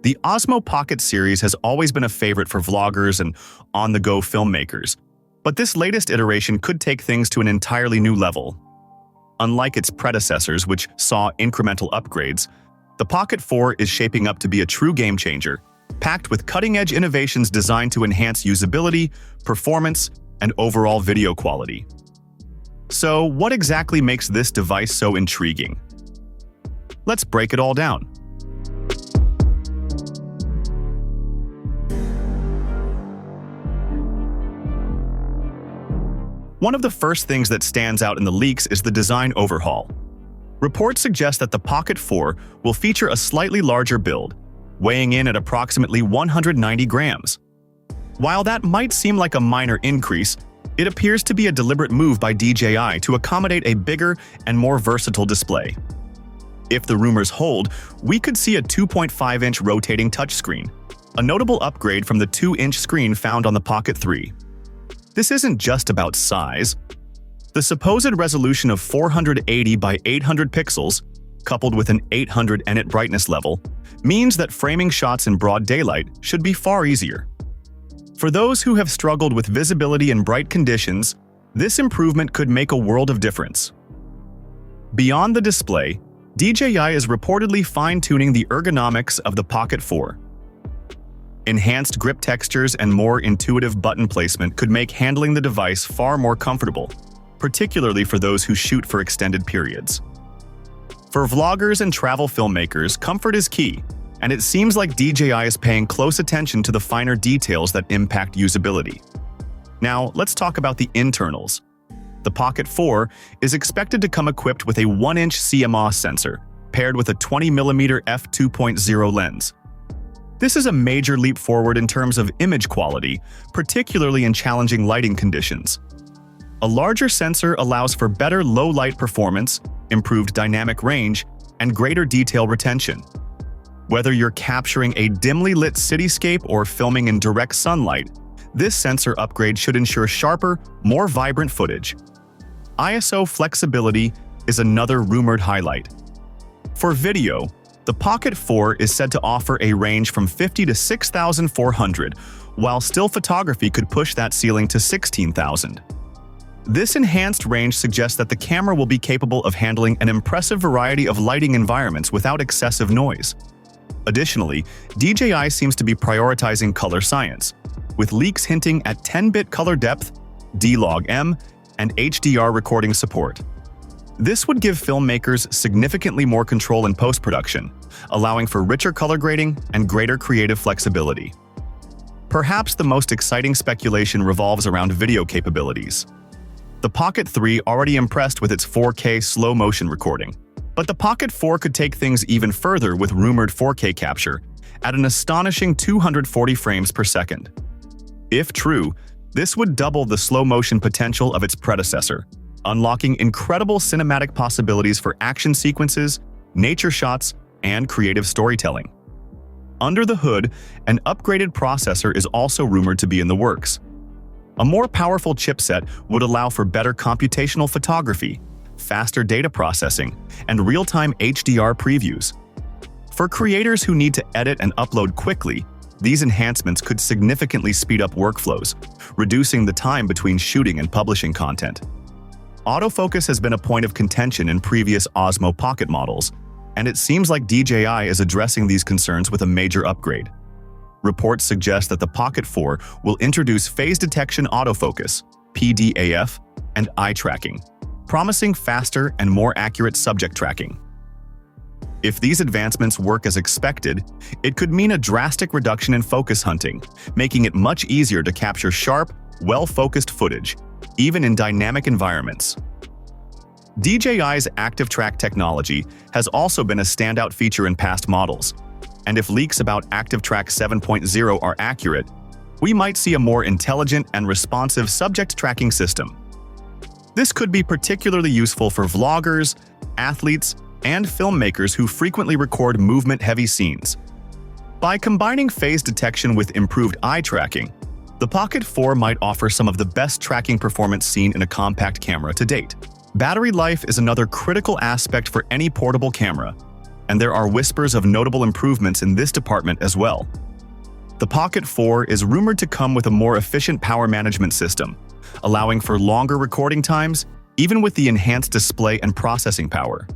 The Osmo Pocket series has always been a favorite for vloggers and on-the-go filmmakers, but this latest iteration could take things to an entirely new level. Unlike its predecessors, which saw incremental upgrades, the Pocket 4 is shaping up to be a true game-changer, packed with cutting-edge innovations designed to enhance usability, performance, and overall video quality. So, what exactly makes this device so intriguing? Let's break it all down. One of the first things that stands out in the leaks is the design overhaul. Reports suggest that the Pocket 4 will feature a slightly larger build, weighing in at approximately 190 grams. While that might seem like a minor increase, it appears to be a deliberate move by DJI to accommodate a bigger and more versatile display. If the rumors hold, we could see a 2.5-inch rotating touchscreen, a notable upgrade from the 2-inch screen found on the Pocket 3. This isn't just about size. The supposed resolution of 480 by 800 pixels, coupled with an 800 nit brightness level, means that framing shots in broad daylight should be far easier. For those who have struggled with visibility in bright conditions, this improvement could make a world of difference. Beyond the display, DJI is reportedly fine-tuning the ergonomics of the Pocket 4. Enhanced grip textures and more intuitive button placement could make handling the device far more comfortable, particularly for those who shoot for extended periods. For vloggers and travel filmmakers, comfort is key, and it seems like DJI is paying close attention to the finer details that impact usability. Now, let's talk about the internals. The Pocket 4 is expected to come equipped with a 1-inch CMOS sensor, paired with a 20mm f2.0 lens. This is a major leap forward in terms of image quality, particularly in challenging lighting conditions. A larger sensor allows for better low-light performance, improved dynamic range, and greater detail retention. Whether you're capturing a dimly lit cityscape or filming in direct sunlight, this sensor upgrade should ensure sharper, more vibrant footage. ISO flexibility is another rumored highlight. For video, the Pocket 4 is said to offer a range from 50 to 6,400, while still photography could push that ceiling to 16,000. This enhanced range suggests that the camera will be capable of handling an impressive variety of lighting environments without excessive noise. Additionally, DJI seems to be prioritizing color science, with leaks hinting at 10-bit color depth, D-Log-M, and HDR recording support. This would give filmmakers significantly more control in post-production, allowing for richer color grading and greater creative flexibility. Perhaps the most exciting speculation revolves around video capabilities. The Pocket 3 already impressed with its 4K slow-motion recording, but the Pocket 4 could take things even further with rumored 4K capture at an astonishing 240 frames per second. If true, this would double the slow-motion potential of its predecessor, unlocking incredible cinematic possibilities for action sequences, nature shots, and creative storytelling. Under the hood, an upgraded processor is also rumored to be in the works. A more powerful chipset would allow for better computational photography, faster data processing, and real-time HDR previews. For creators who need to edit and upload quickly, these enhancements could significantly speed up workflows, reducing the time between shooting and publishing content. Autofocus has been a point of contention in previous Osmo Pocket models, and it seems like DJI is addressing these concerns with a major upgrade. Reports suggest that the Pocket 4 will introduce phase detection autofocus, PDAF, and eye tracking, promising faster and more accurate subject tracking. If these advancements work as expected, it could mean a drastic reduction in focus hunting, making it much easier to capture sharp, well-focused footage, even in dynamic environments. DJI's Active Track technology has also been a standout feature in past models, and if leaks about Active Track 7.0 are accurate, we might see a more intelligent and responsive subject tracking system. This could be particularly useful for vloggers, athletes, and filmmakers who frequently record movement-heavy scenes. By combining phase detection with improved eye tracking, the Pocket 4 might offer some of the best tracking performance seen in a compact camera to date. Battery life is another critical aspect for any portable camera. and there are whispers of notable improvements in this department as well. The Pocket 4 is rumored to come with a more efficient power management system, allowing for longer recording times, even with the enhanced display and processing power.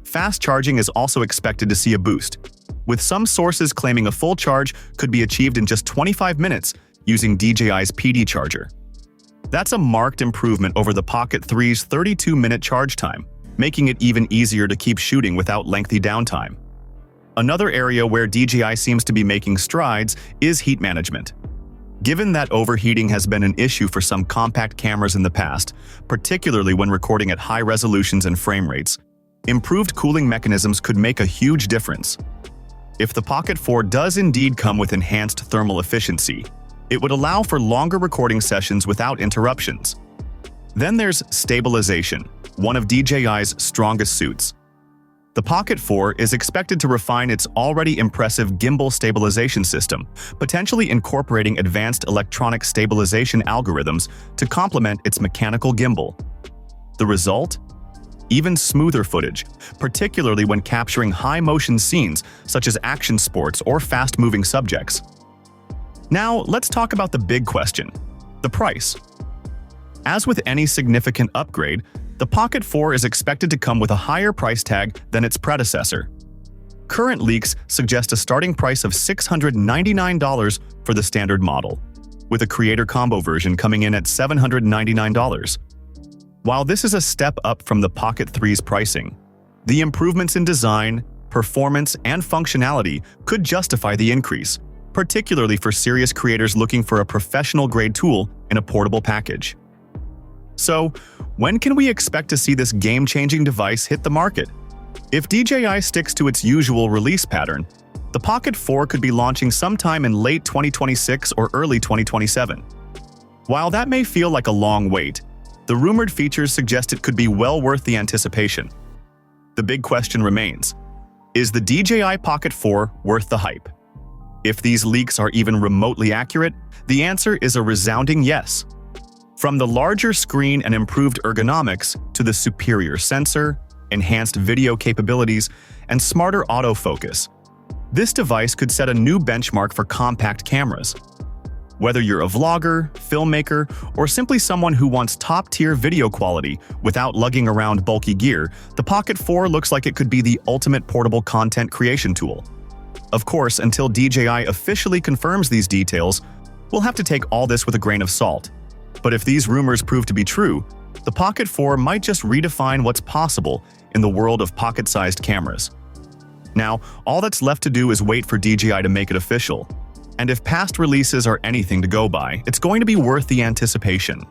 Fast charging is also expected to see a boost, with some sources claiming a full charge could be achieved in just 25 minutes using DJI's PD charger. That's a marked improvement over the Pocket 3's 32-minute charge time, making it even easier to keep shooting without lengthy downtime. Another area where DJI seems to be making strides is heat management. Given that overheating has been an issue for some compact cameras in the past, particularly when recording at high resolutions and frame rates, improved cooling mechanisms could make a huge difference. If the Pocket 4 does indeed come with enhanced thermal efficiency, it would allow for longer recording sessions without interruptions. Then there's stabilization, one of DJI's strongest suits. The Pocket 4 is expected to refine its already impressive gimbal stabilization system, potentially incorporating advanced electronic stabilization algorithms to complement its mechanical gimbal. The result? Even smoother footage, particularly when capturing high-motion scenes such as action sports or fast-moving subjects. Now, let's talk about the big question: the price. As with any significant upgrade, the Pocket 4 is expected to come with a higher price tag than its predecessor. Current leaks suggest a starting price of $699 for the standard model, with a Creator Combo version coming in at $799. While this is a step up from the Pocket 3's pricing, the improvements in design, performance, and functionality could justify the increase, particularly for serious creators looking for a professional-grade tool in a portable package. So, when can we expect to see this game-changing device hit the market? If DJI sticks to its usual release pattern, the Pocket 4 could be launching sometime in late 2026 or early 2027. While that may feel like a long wait, the rumored features suggest it could be well worth the anticipation. The big question remains: is the DJI Pocket 4 worth the hype? If these leaks are even remotely accurate, the answer is a resounding yes. From the larger screen and improved ergonomics to the superior sensor, enhanced video capabilities, and smarter autofocus, this device could set a new benchmark for compact cameras. Whether you're a vlogger, filmmaker, or simply someone who wants top-tier video quality without lugging around bulky gear, the Pocket 4 looks like it could be the ultimate portable content creation tool. Of course, until DJI officially confirms these details, we'll have to take all this with a grain of salt. But if these rumors prove to be true, the Pocket 4 might just redefine what's possible in the world of pocket-sized cameras. Now, all that's left to do is wait for DJI to make it official. And if past releases are anything to go by, it's going to be worth the anticipation.